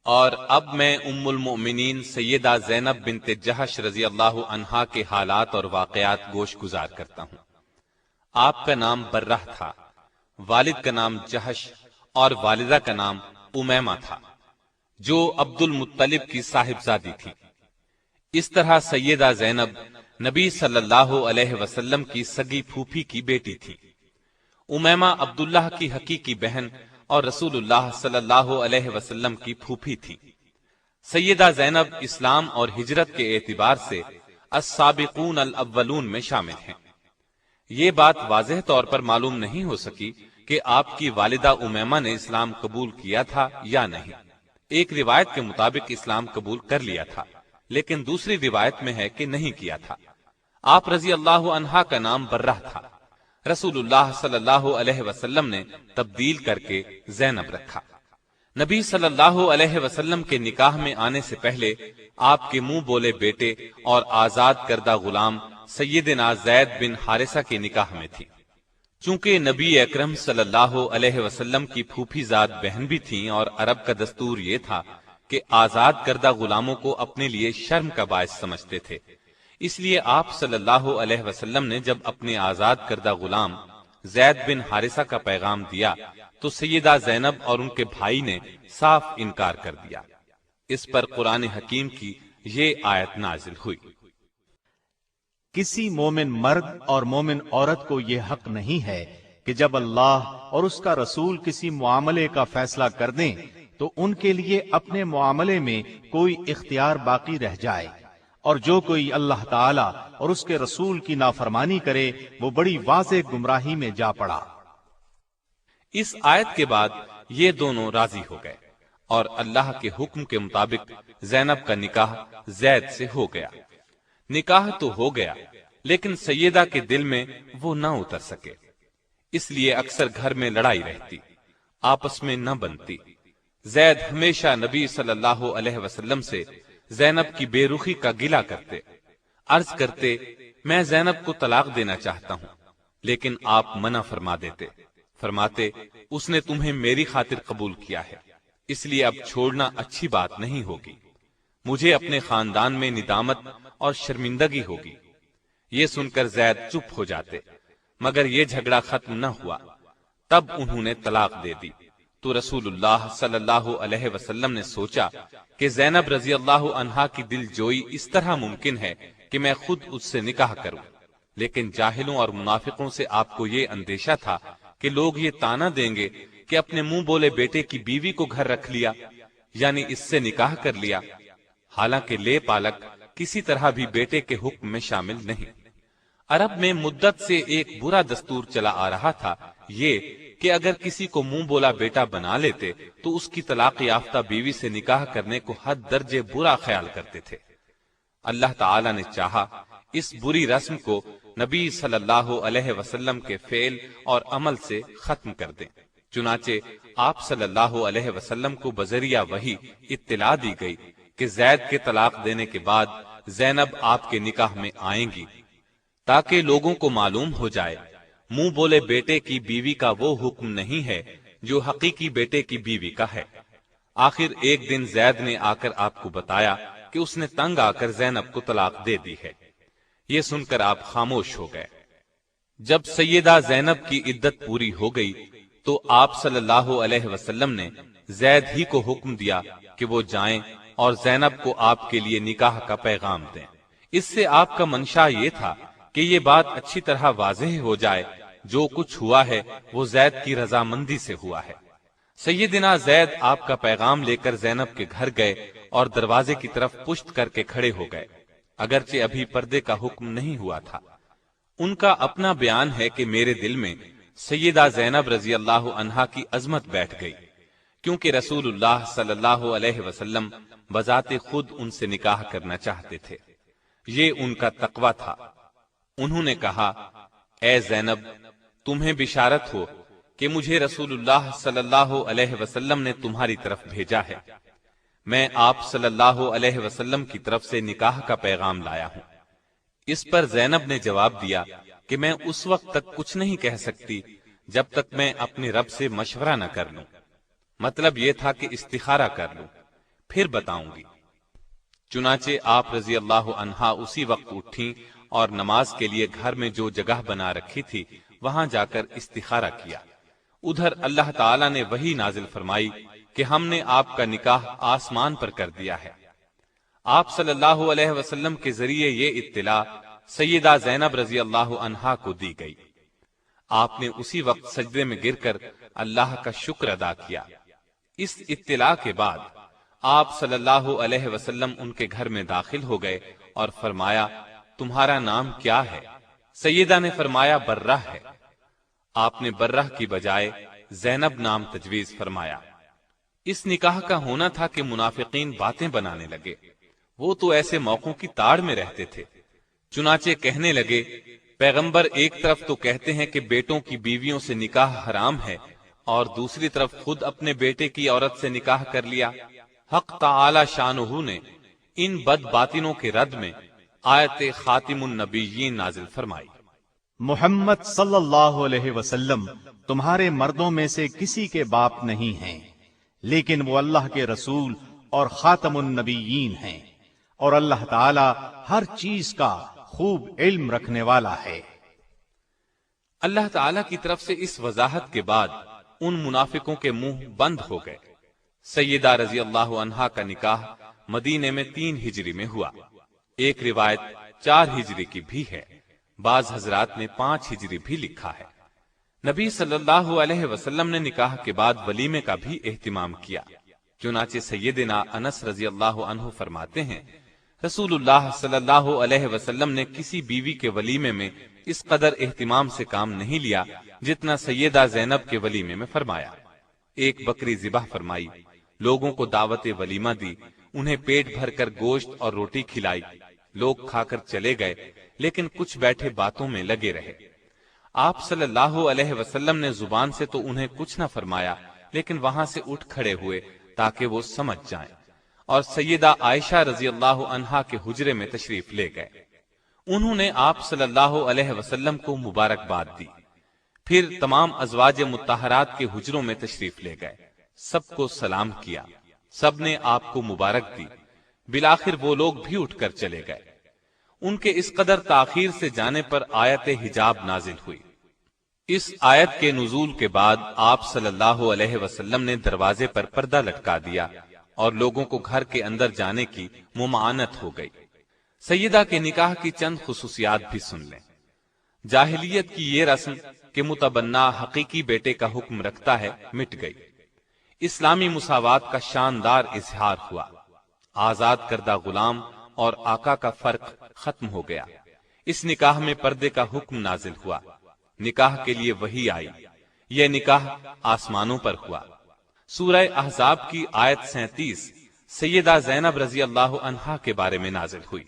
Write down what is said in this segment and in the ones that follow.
اور اب میں ام المؤمنین سیدہ زینب بنت جہش رضی اللہ عنہا کے حالات اور واقعات گوش گزار کرتا ہوں۔ آپ کا نام برہ تھا، والد کا نام جہش اور والدہ کا نام امیمہ تھا، جو عبد المطلب کی صاحبزادی تھی۔ اس طرح سیدہ زینب نبی صلی اللہ علیہ وسلم کی سگی پھوپھی کی بیٹی تھی۔ امیمہ عبداللہ کی حقیقی بہن اور رسول اللہ صلی اللہ علیہ وسلم کی پھوپھی تھی۔ سیدہ زینب اسلام اور ہجرت کے اعتبار سے السابقون الاولون میں شامل ہیں۔ یہ بات واضح طور پر معلوم نہیں ہو سکی کہ آپ کی والدہ امیمہ نے اسلام قبول کیا تھا یا نہیں۔ ایک روایت کے مطابق اسلام قبول کر لیا تھا، لیکن دوسری روایت میں ہے کہ نہیں کیا تھا۔ آپ رضی اللہ عنہا کا نام برہ تھا، رسول اللہ صلی اللہ علیہ وسلم نے تبدیل کر کے زینب رکھا۔ نبی صلی اللہ علیہ وسلم کے نکاح میں آنے سے پہلے آپ کے منہ بولے بیٹے اور آزاد کردہ غلام سیدنا زید بن حارثہ کے نکاح میں تھی۔ چونکہ نبی اکرم صلی اللہ علیہ وسلم کی پھوپھی زاد بہن بھی تھیں اور عرب کا دستور یہ تھا کہ آزاد کردہ غلاموں کو اپنے لیے شرم کا باعث سمجھتے تھے، اس لیے آپ صلی اللہ علیہ وسلم نے جب اپنے آزاد کردہ غلام زید بن حارثہ کا پیغام دیا تو سیدہ زینب اور ان کے بھائی نے صاف انکار کر دیا۔ اس پر قرآن حکیم کی یہ آیت نازل ہوئی۔ کسی مومن مرد اور مومن عورت کو یہ حق نہیں ہے کہ جب اللہ اور اس کا رسول کسی معاملے کا فیصلہ کر دیں تو ان کے لیے اپنے معاملے میں کوئی اختیار باقی رہ جائے، اور جو کوئی اللہ تعالی اور اس کے رسول کی نافرمانی کرے وہ بڑی واضح گمراہی میں جا پڑا۔ اس آیت کے بعد یہ دونوں راضی ہو گئے اور اللہ کے حکم کے مطابق زینب کا نکاح زید سے ہو گیا۔ نکاح تو ہو گیا، لیکن سیدہ کے دل میں وہ نہ اتر سکے، اس لیے اکثر گھر میں لڑائی رہتی، آپس میں نہ بنتی۔ زید ہمیشہ نبی صلی اللہ علیہ وسلم سے زینب کی بے رخی کا گلہ کرتے، عرض کرتے میں زینب کو طلاق دینا چاہتا ہوں، لیکن آپ منع فرما دیتے، فرماتے اس نے تمہیں میری خاطر قبول کیا ہے، اس لیے اب چھوڑنا اچھی بات نہیں ہوگی، مجھے اپنے خاندان میں ندامت اور شرمندگی ہوگی۔ یہ سن کر زید چپ ہو جاتے، مگر یہ جھگڑا ختم نہ ہوا، تب انہوں نے طلاق دے دی۔ تو رسول اللہ صلی اللہ علیہ وسلم نے سوچا کہ زینب رضی اللہ عنہا کی دل جوئی اس طرح ممکن ہے کہ میں خود اس سے نکاح کروں، لیکن جاہلوں اور منافقوں سے آپ کو یہ اندیشہ تھا کہ لوگ یہ طعنہ دیں گے کہ اپنے منہ بولے بیٹے کی بیوی کو گھر رکھ لیا، یعنی اس سے نکاح کر لیا، حالانکہ لے پالک کسی طرح بھی بیٹے کے حکم میں شامل نہیں۔ عرب میں مدت سے ایک برا دستور چلا آ رہا تھا، یہ کہ اگر کسی کو منہ بولا بیٹا بنا لیتے تو اس کی طلاق یافتہ بیوی سے نکاح کرنے کو حد درجے برا خیال کرتے تھے۔ اللہ تعالی نے چاہا اس بری رسم کو نبی صلی اللہ علیہ وسلم کے فعل اور عمل سے ختم کر دیں، چنانچہ آپ صلی اللہ علیہ وسلم کو بذریعہ وحی اطلاع دی گئی کہ زید کے طلاق دینے کے بعد زینب آپ کے نکاح میں آئیں گی، تاکہ لوگوں کو معلوم ہو جائے منہ بولے بیٹے کی بیوی کا وہ حکم نہیں ہے جو حقیقی بیٹے کی بیوی کا ہے۔ آخر ایک دن زید نے آ کر آپ کو بتایا کہ اس نے تنگ آ کر زینب کو طلاق دے دی ہے۔ یہ سن کر آپ خاموش ہو گئے۔ جب سیدہ زینب کی عدت پوری ہو گئی تو آپ صلی اللہ علیہ وسلم نے زید ہی کو حکم دیا کہ وہ جائیں اور زینب کو آپ کے لیے نکاح کا پیغام دیں۔ اس سے آپ کا منشا یہ تھا کہ یہ بات اچھی طرح واضح ہو جائے جو کچھ ہوا ہے وہ زید کی رضامندی سے ہوا ہے۔ سیدنا زید آپ کا پیغام لے کر زینب کے گھر گئے اور دروازے کی طرف پشت کر کے کھڑے ہو گئے، اگرچہ ابھی پردے کا حکم نہیں ہوا تھا۔ ان کا اپنا بیان ہے کہ میرے دل میں سیدہ زینب رضی اللہ عنہا کی عظمت بیٹھ گئی، کیونکہ رسول اللہ صلی اللہ علیہ وسلم بذات خود ان سے نکاح کرنا چاہتے تھے، یہ ان کا تقویٰ تھا۔ انہوں نے کہا، اے زینب، تمہیں بشارت ہو کہ مجھے رسول اللہ صلی اللہ علیہ وسلم نے تمہاری طرف بھیجا ہے، میں آپ صلی اللہ علیہ وسلم کی طرف سے نکاح کا پیغام لایا ہوں۔ اس پر زینب نے جواب دیا کہ میں اس وقت تک کچھ نہیں کہہ سکتی جب تک میں اپنے رب سے مشورہ نہ کر لوں، مطلب یہ تھا کہ استخارہ کر لوں، پھر بتاؤں گی۔ چنانچہ آپ رضی اللہ عنہا اسی وقت اٹھیں اور نماز کے لیے گھر میں جو جگہ بنا رکھی تھی وہاں جا کر استخارہ کیا۔ ادھر اللہ تعالی نے وحی نازل فرمائی کہ ہم نے آپ کا نکاح آسمان پر کر دیا ہے۔ آپ صلی اللہ علیہ وسلم کے ذریعے یہ اطلاع سیدہ زینب رضی اللہ عنہا کو دی گئی۔ آپ نے اسی وقت سجدے میں گر کر اللہ کا شکر ادا کیا۔ اس اطلاع کے بعد آپ صلی اللہ علیہ وسلم ان کے گھر میں داخل ہو گئے اور فرمایا، تمہارا نام کیا ہے؟ سیدہ نے فرمایا، برہ ہے۔ آپ نے برہ کی بجائے زینب نام تجویز فرمایا۔ اس نکاح کا ہونا تھا کہ منافقین باتیں بنانے لگے، وہ تو ایسے موقعوں کی تاڑ میں رہتے تھے۔ چنانچہ کہنے لگے، پیغمبر ایک طرف تو کہتے ہیں کہ بیٹوں کی بیویوں سے نکاح حرام ہے، اور دوسری طرف خود اپنے بیٹے کی عورت سے نکاح کر لیا۔ حق تعالی شانہ نے ان بد باطنوں کے رد میں آیت خاتم النبیین نازل فرمائی۔ محمد صلی اللہ علیہ وسلم تمہارے مردوں میں سے کسی کے باپ نہیں ہیں، لیکن وہ اللہ کے رسول اور خاتم النبیین ہیں، اور اللہ تعالی ہر چیز کا خوب علم رکھنے والا ہے۔ اللہ تعالی کی طرف سے اس وضاحت کے بعد ان منافقوں کے منہ بند ہو گئے۔ سیدہ رضی اللہ عنہا کا نکاح مدینے میں 3 ہجری میں ہوا۔ ایک روایت 4 ہجری کی بھی ہے، بعض حضرات نے 5 ہجری بھی لکھا ہے۔ نبی صلی اللہ علیہ وسلم نے نکاح کے بعد ولیمے کا بھی اہتمام کیا۔ چنانچہ سیدنا انس رضی اللہ عنہ فرماتے ہیں، رسول اللہ صلی اللہ علیہ وسلم نے کسی بیوی کے ولیمے میں اس قدر اہتمام سے کام نہیں لیا جتنا سیدہ زینب کے ولیمے میں فرمایا۔ ایک بکری ذبح فرمائی، لوگوں کو دعوت ولیمہ دی، انہیں پیٹ بھر کر گوشت اور روٹی کھلائی۔ لوگ کھا کر چلے گئے، لیکن کچھ بیٹھے باتوں میں لگے رہے۔ آپ صلی اللہ علیہ وسلم نے زبان سے تو انہیں کچھ نہ فرمایا، لیکن وہاں سے اٹھ کھڑے ہوئے تاکہ وہ سمجھ جائیں، اور سیدہ عائشہ رضی اللہ عنہا کے حجرے میں تشریف لے گئے۔ انہوں نے آپ صلی اللہ علیہ وسلم کو مبارکباد دی، پھر تمام ازواج مطہرات کے حجروں میں تشریف لے گئے، سب کو سلام کیا، سب نے آپ کو مبارک دی۔ بالآخر وہ لوگ بھی اٹھ کر چلے گئے۔ ان کے اس قدر تاخیر سے جانے پر آیت حجاب نازل ہوئی۔ اس آیت کے نزول کے بعد آپ صلی اللہ علیہ وسلم نے دروازے پر پردہ لٹکا دیا اور لوگوں کو گھر کے اندر جانے کی ممانعت ہو گئی۔ سیدہ کے نکاح کی چند خصوصیات بھی سن لیں۔ جاہلیت کی یہ رسم کہ متبنہ حقیقی بیٹے کا حکم رکھتا ہے مٹ گئی۔ اسلامی مساوات کا شاندار اظہار ہوا۔ آزاد کردہ غلام اور آقا کا فرق ختم ہو گیا۔ اس نکاح میں پردے کا حکم نازل ہوا۔ نکاح کے لیے وحی آئی۔ یہ نکاح آسمانوں پر ہوا۔ سورہ احزاب کی آیت 37 سیدہ زینب رضی اللہ عنہا کے بارے میں نازل ہوئی۔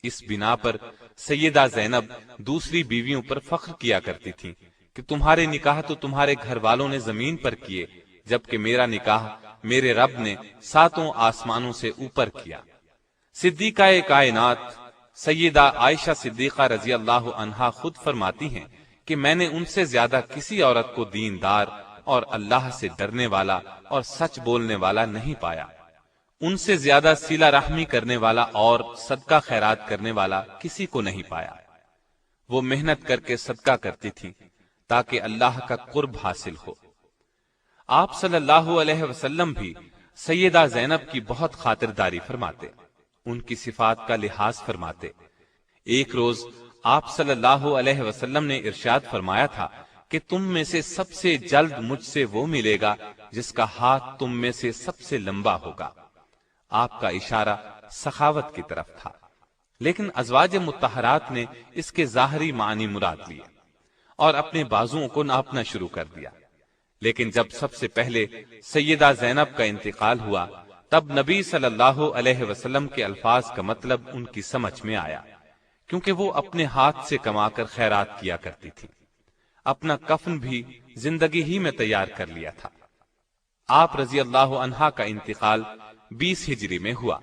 اس بنا پر سیدہ زینب دوسری بیویوں پر فخر کیا کرتی تھیں کہ تمہارے نکاح تو تمہارے گھر والوں نے زمین پر کیے، جبکہ میرا نکاح میرے رب نے 7 آسمانوں سے اوپر کیا۔ صدیقہ کائنات سیدہ عائشہ صدیقہ رضی اللہ عنہا خود فرماتی ہیں کہ میں نے ان سے زیادہ کسی عورت کو دیندار اور اللہ سے ڈرنے والا اور سچ بولنے والا نہیں پایا۔ ان سے زیادہ صلہ رحمی کرنے والا اور صدقہ خیرات کرنے والا کسی کو نہیں پایا۔ وہ محنت کر کے صدقہ کرتی تھی تاکہ اللہ کا قرب حاصل ہو۔ آپ صلی اللہ علیہ وسلم بھی سیدہ زینب کی بہت خاطرداری فرماتے، ان کی صفات کا لحاظ فرماتے۔ ایک روز آپ صلی اللہ علیہ وسلم نے ارشاد فرمایا تھا کہ تم میں سے سب سے جلد مجھ سے وہ ملے گا جس کا ہاتھ تم میں سے سب سے لمبا ہوگا۔ آپ کا اشارہ سخاوت کی طرف تھا، لیکن ازواج مطہرات نے اس کے ظاہری معنی مراد لیے اور اپنے بازوؤں کو ناپنا شروع کر دیا۔ لیکن جب سب سے پہلے سیدہ زینب کا انتقال ہوا، تب نبی صلی اللہ علیہ وسلم کے الفاظ کا مطلب ان کی سمجھ میں آیا، کیونکہ وہ اپنے ہاتھ سے کما کر خیرات کیا کرتی تھی۔ اپنا کفن بھی زندگی ہی میں تیار کر لیا تھا۔ آپ رضی اللہ عنہا کا انتقال 20 ہجری میں ہوا۔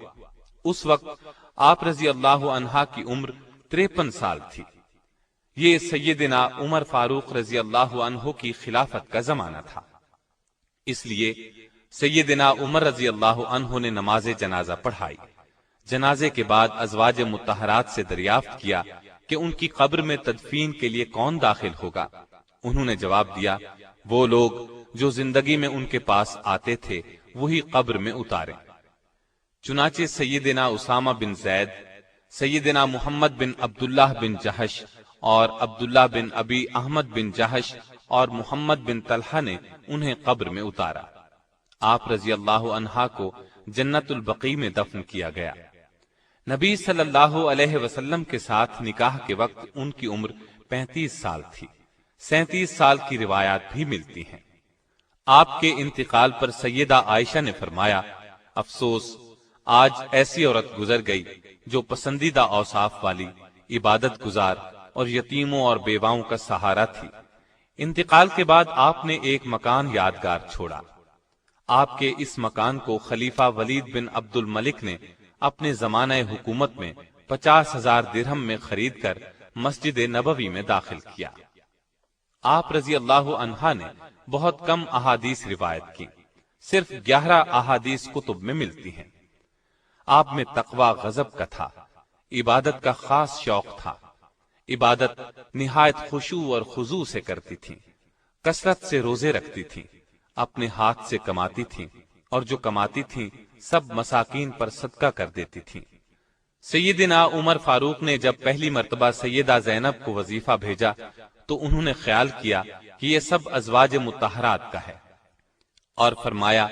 اس وقت آپ رضی اللہ عنہا کی عمر 53 سال تھی۔ یہ سیدنا عمر فاروق رضی اللہ عنہ کی خلافت کا زمانہ تھا، اس لیے سیدنا عمر رضی اللہ عنہ نے نماز جنازہ پڑھائی۔ جنازے کے بعد ازواج مطہرات سے دریافت کیا کہ ان کی قبر میں تدفین کے لیے کون داخل ہوگا۔ انہوں نے جواب دیا، وہ لوگ جو زندگی میں ان کے پاس آتے تھے وہی قبر میں اتاریں۔ چنانچہ سیدنا اسامہ بن زید، سیدنا محمد بن عبداللہ بن جہش اور عبداللہ بن ابی احمد بن جہش اور محمد بن طلحہ نے انہیں قبر میں اتارا۔ آپ رضی اللہ عنہا کو جنت البقیع میں دفن کیا گیا۔ نبی صلی اللہ علیہ وسلم کے ساتھ نکاح کے وقت ان کی عمر 35 سال تھی۔ 37 سال کی روایات بھی ملتی ہیں۔ آپ کے انتقال پر سیدہ عائشہ نے فرمایا، افسوس، آج ایسی عورت گزر گئی جو پسندیدہ اوصاف والی، عبادت گزار اور یتیموں اور بیواؤں کا سہارا تھی۔ انتقال کے بعد آپ نے ایک مکان یادگار چھوڑا۔ آپ کے اس مکان کو خلیفہ ولید بن عبد الملک نے اپنے زمانہ حکومت میں 50,000 درہم میں خرید کر مسجد نبوی میں داخل کیا۔ آپ رضی اللہ عنہ نے بہت کم احادیث روایت کی، صرف 11 احادیث کتب میں ملتی ہیں۔ آپ میں تقوی غضب کا تھا، عبادت کا خاص شوق تھا۔ عبادت نہایت خشوع اور خضوع سے کرتی تھی، کثرت سے روزے رکھتی تھی، اپنے ہاتھ سے کماتی تھی اور جو کماتی تھی سب مساکین پر صدقہ کر دیتی تھی۔ سیدنا عمر فاروق نے جب پہلی مرتبہ سیدہ زینب کو وظیفہ بھیجا تو انہوں نے خیال کیا کہ یہ سب ازواج مطہرات کا ہے، اور فرمایا،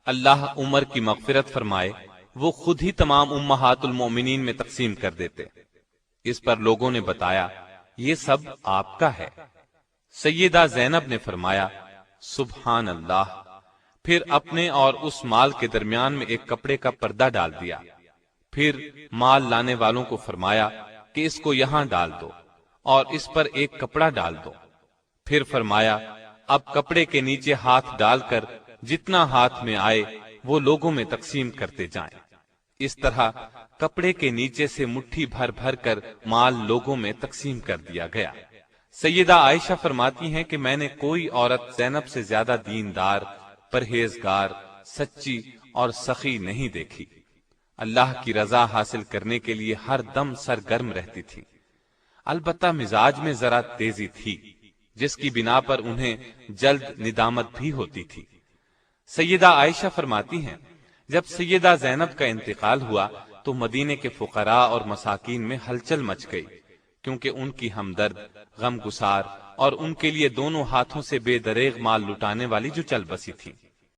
اللہ عمر کی مغفرت فرمائے، وہ خود ہی تمام امہات المومنین میں تقسیم کر دیتے۔ اس پر لوگوں نے بتایا، یہ سب آپ کا ہے۔ سیدہ زینب نے فرمایا، سبحان اللہ، پھر اپنے اور اس مال کے درمیان میں ایک کپڑے کا پردہ ڈال دیا۔ پھر مال لانے والوں کو فرمایا کہ اس کو یہاں ڈال دو اور اس پر ایک کپڑا ڈال دو۔ پھر فرمایا، اب کپڑے کے نیچے ہاتھ ڈال کر جتنا ہاتھ میں آئے وہ لوگوں میں تقسیم کرتے جائیں۔ اس طرح کپڑے کے نیچے سے مٹھی بھر بھر کر مال لوگوں میں تقسیم کر دیا گیا۔ سیدہ عائشہ فرماتی ہیں کہ میں نے کوئی عورت زینب سے زیادہ دیندار، پرہیزگار، سچی اور سخی نہیں دیکھی۔ اللہ کی رضا حاصل کرنے کے لیے ہر دم سرگرم رہتی تھی۔ البتہ مزاج میں ذرا تیزی تھی، جس کی بنا پر انہیں جلد ندامت بھی ہوتی تھی۔ سیدہ عائشہ فرماتی ہیں، جب سیدہ زینب کا انتقال ہوا تو مدینے کے فقراء اور مساکین میں ہلچل مچ گئی، کیونکہ ان کی ہمدرد، غم گسار اور ان کے لیے دونوں ہاتھوں سے بے دریغ مال لٹانے والی جو چل بسی تھی۔